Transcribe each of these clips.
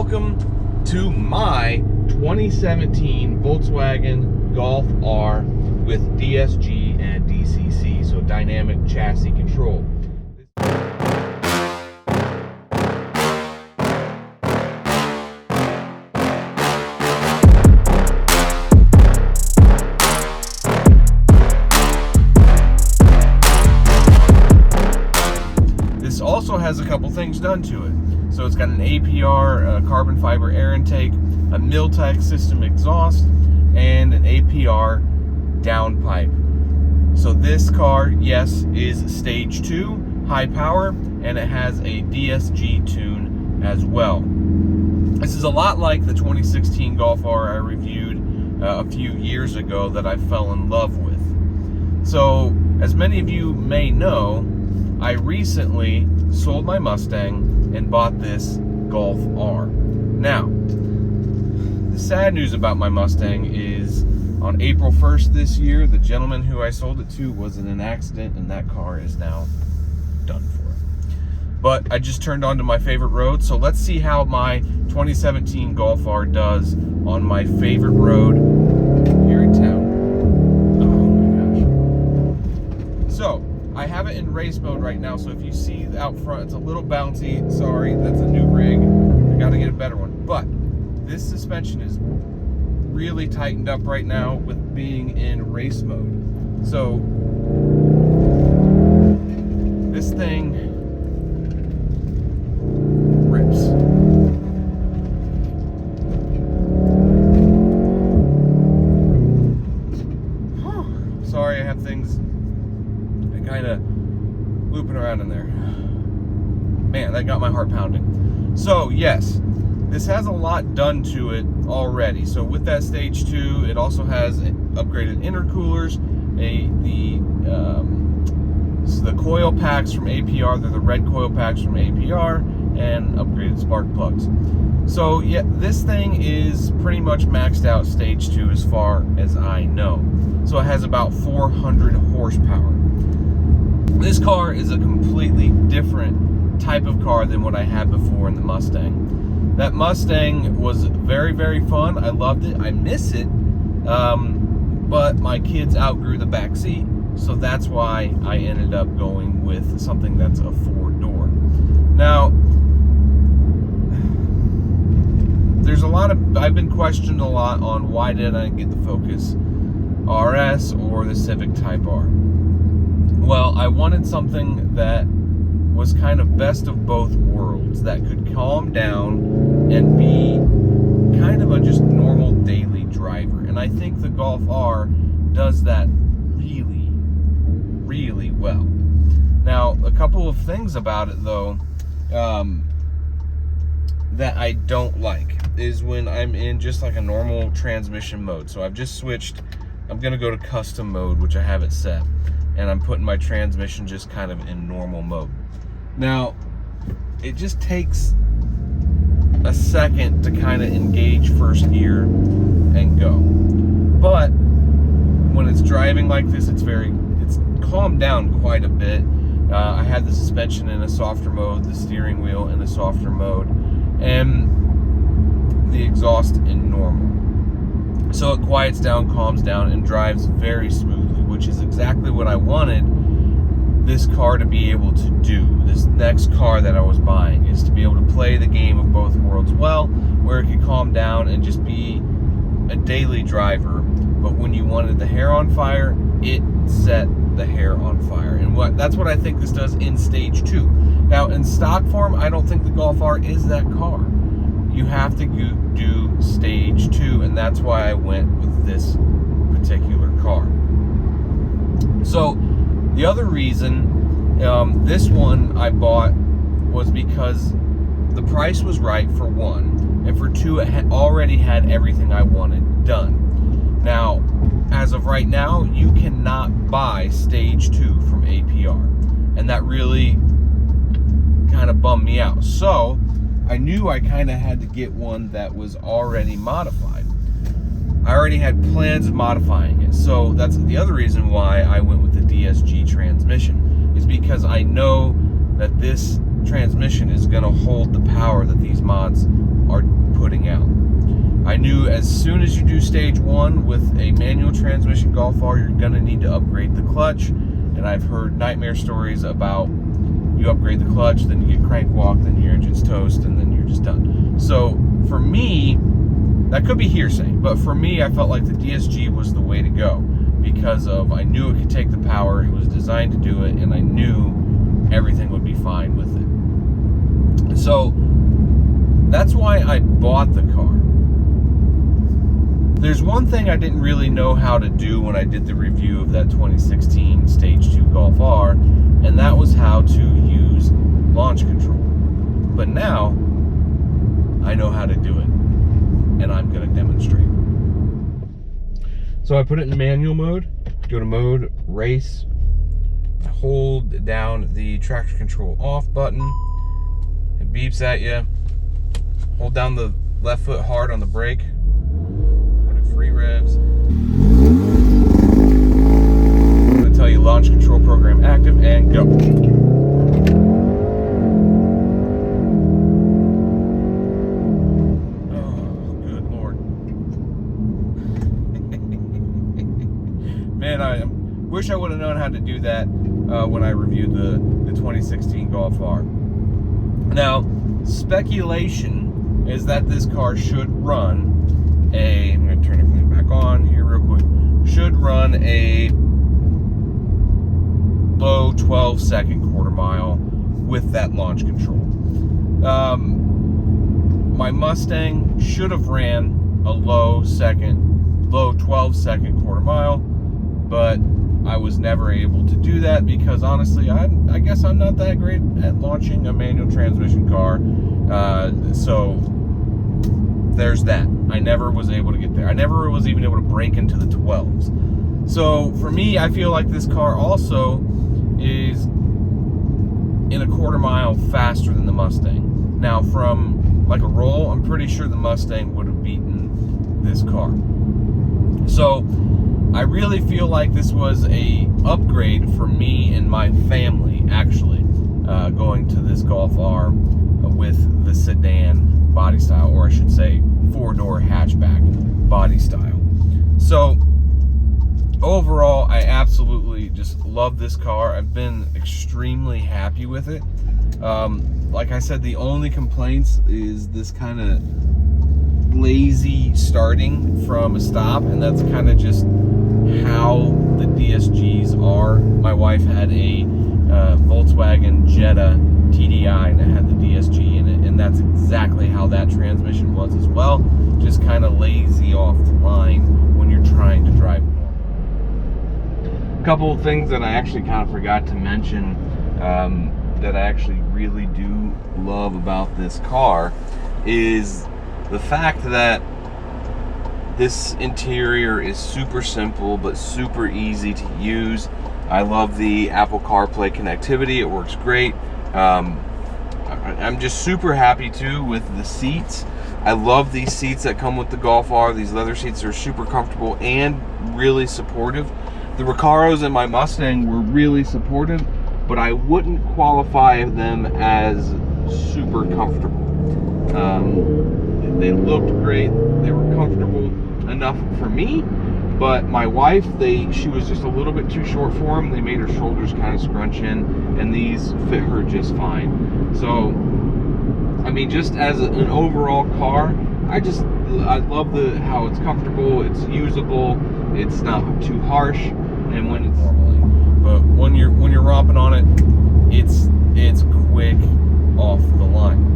welcome to my 2017 Volkswagen Golf R with DSG and DCC, so dynamic chassis control. This also has a couple things done to it. So it's got an APR carbon fiber air intake, a Miltech system exhaust, and an APR downpipe. So this car, yes, is stage 2, high power, and it has a DSG tune as well. This is a lot like the 2016 Golf R I reviewed a few years ago that I fell in love with. So, as many of you may know, I recently sold my Mustang and bought this Golf R. Now, the sad news about my Mustang is on April 1st this year, the gentleman who I sold it to was in an accident and that car is now done for. But I just turned onto my favorite road, so let's see how my 2017 Golf R does on my favorite road here in town. Oh my gosh. So, I have it in race mode right now, so if you see out front, it's a little bouncy. Sorry, that's a new rig. I gotta get a better one. But this suspension is really tightened up right now with being in race mode. So this thing rips. Sorry, I have things kind of looping around in there. Man, that got my heart pounding. So yes, this has a lot done to it already. So with that stage 2, it also has upgraded intercoolers, the coil packs from APR. They're the red coil packs from APR, and upgraded spark plugs. So yeah, this thing is pretty much maxed out stage 2 as far as I know. So it has about 400 horsepower. This car is a completely different type of car than what I had before in the Mustang. That Mustang was very, very fun. I loved it. I miss it. But my kids outgrew the back seat, so that's why I ended up going with something that's a 4-door. Now, there's a lot of, I've been questioned a lot on why did I get the Focus RS or the Civic Type R. Well, I wanted something that was kind of best of both worlds, that could calm down and be kind of a just normal daily driver. And I think the Golf R does that really, really well. Now, a couple of things about it though, that I don't like is when I'm in just like a normal transmission mode. So I've just switched, I'm gonna go to custom mode, which I have it set. And I'm putting my transmission just kind of in normal mode. Now, it just takes a second to kind of engage first gear and go. But when it's driving like this, it's calmed down quite a bit. I had the suspension in a softer mode, the steering wheel in a softer mode, and the exhaust in normal. So it quiets down, calms down, and drives very smoothly, which is exactly what I wanted this car to be able to do. This next car that I was buying is to be able to play the game of both worlds well, where it could calm down and just be a daily driver. But when you wanted the hair on fire, it set the hair on fire. And that's what I think this does in stage 2. Now, in stock form, I don't think the Golf R is that car. You have to do stage 2, and that's why I went with this particular car. So the other reason this one I bought was because the price was right, for one, and for two, it already had everything I wanted done. Now, as of right now, you cannot buy stage 2 from APR, and that really kind of bummed me out. So I knew I kind of had to get one that was already modified. I already had plans of modifying it. So that's the other reason why I went with the DSG transmission, is because I know that this transmission is going to hold the power that these mods are as soon as you do stage 1 with a manual transmission Golf R, you're gonna need to upgrade the clutch. And I've heard nightmare stories about you upgrade the clutch, then you get crank walk, then your engine's toast, and then you're just done. So for me, that could be hearsay, but for me, I felt like the DSG was the way to go because I knew it could take the power, it was designed to do it, and I knew everything would be fine with it. So that's why I bought the car. There's one thing I didn't really know how to do when I did the review of that 2016 Stage 2 Golf R, and that was how to use launch control. But now, I know how to do it, and I'm going to demonstrate. So I put it in manual mode, go to mode, race, hold down the traction control off button, it beeps at you, hold down the left foot hard on the brake, put it free revs. I'm going to tell you launch control program active and go. Man, I wish I would have known how to do that when I reviewed the 2016 Golf R. Now, speculation is that this car should run I'm going to turn everything back on here real quick, should run a low 12-second quarter mile with that launch control. My Mustang should have ran a low 12-second quarter mile, but I was never able to do that because honestly, I guess I'm not that great at launching a manual transmission car. So there's that. I never was able to get there. I never was even able to break into the 12s. So for me, I feel like this car also is in a quarter mile faster than the Mustang. Now from like a roll, I'm pretty sure the Mustang would have beaten this car. So I really feel like this was a upgrade for me and my family, actually, going to this Golf R with the sedan body style, or I should say 4-door hatchback body style. So overall, I absolutely just love this car. I've been extremely happy with it. Like I said, the only complaints is this kind of lazy starting from a stop, and that's kind of just how the DSGs are. My wife had a Volkswagen Jetta TDI and it had the DSG in it, and that's exactly how that transmission was as well. Just kind of lazy off the line when you're trying to drive normal. A couple of things that I actually kind of forgot to mention that I actually really do love about this car is the fact that this interior is super simple but super easy to use. I love the Apple CarPlay connectivity. It works great. I'm just super happy too with the seats. I love these seats that come with the Golf R. These leather seats are super comfortable and really supportive. The Recaros in my Mustang were really supportive, but I wouldn't qualify them as super comfortable. They looked great. They were comfortable enough for me, but my wife, she was just a little bit too short for them. They made her shoulders kind of scrunch in, and these fit her just fine. So, I mean, just as an overall car, I love how it's comfortable, it's usable, it's not too harsh, and when it's normally, but when you're romping on it, it's quick off the line.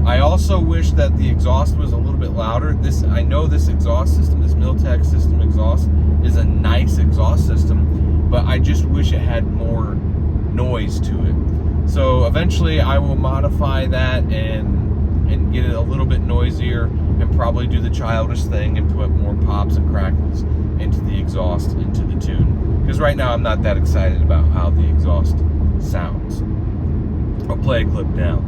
I also wish that the exhaust was a little bit louder. I know this exhaust system, this Miltech system exhaust, is a nice exhaust system, but I just wish it had more noise to it. So eventually I will modify that and get it a little bit noisier and probably do the childish thing and put more pops and crackles into the exhaust, into the tune. Because right now I'm not that excited about how the exhaust sounds. I'll play a clip now.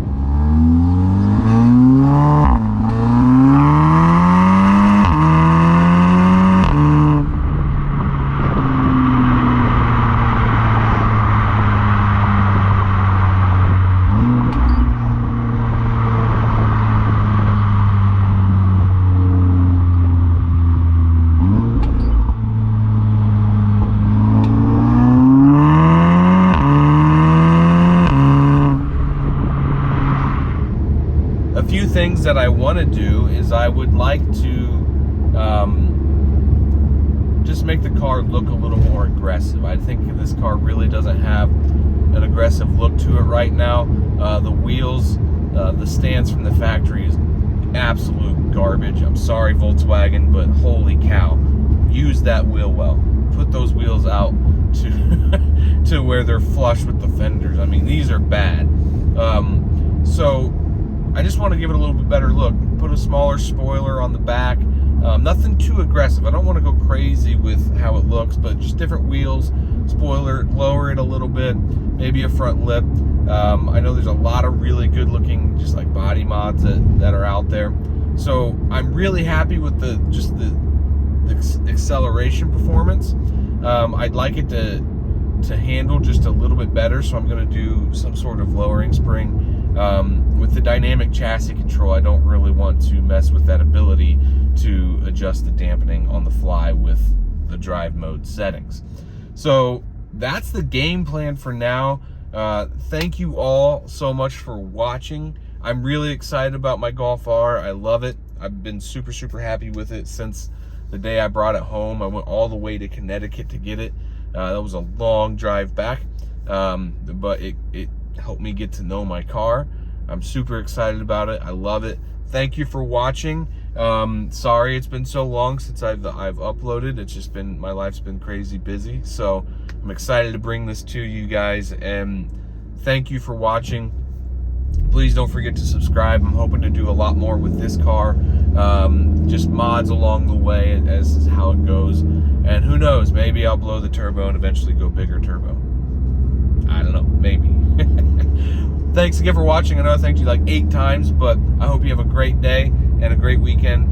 that I want to do is I would like to just make the car look a little more aggressive. I think this car really doesn't have an aggressive look to it right now. The wheels, the stance from the factory is absolute garbage. I'm sorry, Volkswagen, but holy cow, use that wheel well. Put those wheels out to where they're flush with the fenders. I mean, these are bad. So I just want to give it a little bit better look. Put a smaller spoiler on the back. Nothing too aggressive. I don't want to go crazy with how it looks, but just different wheels, spoiler, lower it a little bit, maybe a front lip. I know there's a lot of really good looking just like body mods that are out there. So I'm really happy with the acceleration performance. I'd like it to handle just a little bit better, so I'm going to do some sort of lowering spring. With the dynamic chassis control, I don't really want to mess with that ability to adjust the dampening on the fly with the drive mode settings. So that's the game plan for now. Thank you all so much for watching. I'm really excited about my Golf R. I love it. I've been super happy with it since the day I brought it home. I went all the way to Connecticut to get it. That was a long drive back, but it helped me get to know my car. I'm super excited about it. I love it. Thank you for watching. Sorry it's been so long since I've uploaded. It's just been, my life's been crazy busy. So I'm excited to bring this to you guys, and thank you for watching. Please don't forget to subscribe. I'm hoping to do a lot more with this car. Just mods along the way as is how it goes. And who knows, maybe I'll blow the turbo and eventually go bigger turbo. I don't know, maybe. Thanks again for watching. I know I thanked you like 8 times, but I hope you have a great day and a great weekend.